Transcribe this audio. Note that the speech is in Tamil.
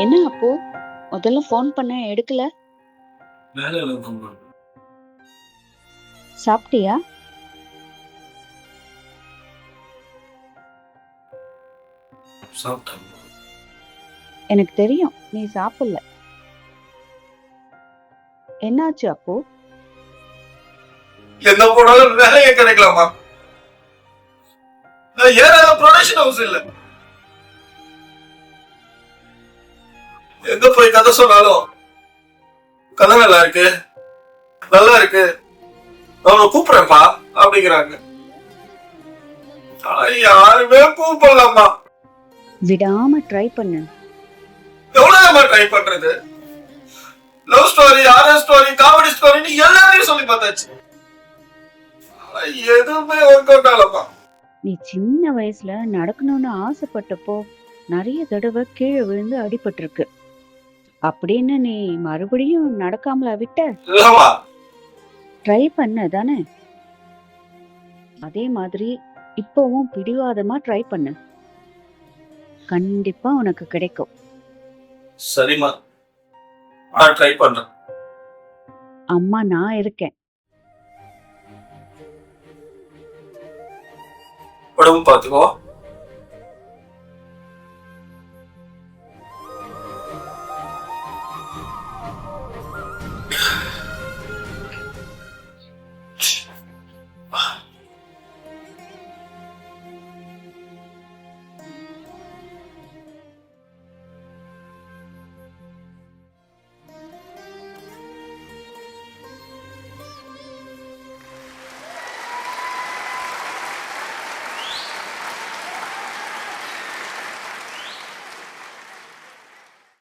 என்ன அப்போ முதல்ல ஃபோன் பண்ண எடுக்கல? வேலையில இருக்கோம்மா. சாப்பிட்டியா? சாப்பிட்டேன். எனக்கு தெரியும் நீ சாப்பிடல. என்னாச்சு அப்போ? எங்க போனாலும் வேலையே கிடைக்கலாமா? நான் ஏறாத ப்ரொடக்ஷன் ஹவுஸ் இல்ல. எங்க போய் கதை சொன்னாலும் கதை நல்லா இருக்கு, நல்லா இருக்கு, அவனை கூப்பிடுறேன்ப்பா அப்படிங்கிறாங்க. ஆனா யாருமே கூப்பிடலாமா? விடாம ட்ரை பண்ணு. எவ்வளவு ட்ரை பண்றது? லவ் ஸ்டோரி, ஆர்எஸ் ஸ்டோரி, காமெடி ஸ்டோரின்னு எல்லாத்தையும் சொல்லி பார்த்தாச்சு. ஆனா எதுவுமே ஒர்க் அவுட் ஆகலப்பா. நீ சின்ன வயசுல நடக்கணும்னு ஆசைப்பட்டப்போ நிறைய தடவை கீழே விழுந்து அடிபட்டிருக்கு. அப்படின்னு நீ மறுபடியும் நடக்காமலா விட்ட? இல்லம்மா, ட்ரை பண்ண தானே? அதே மாதிரி இப்பவும் பிடிவாதமா ட்ரை பண்ணு. கண்டிப்பா உனக்கு கிடைக்கும். சரிம்மா, நான் ட்ரை பண்றேன். அம்மா நான் இருக்கேன். உடம்பு பார்த்துக்கோ.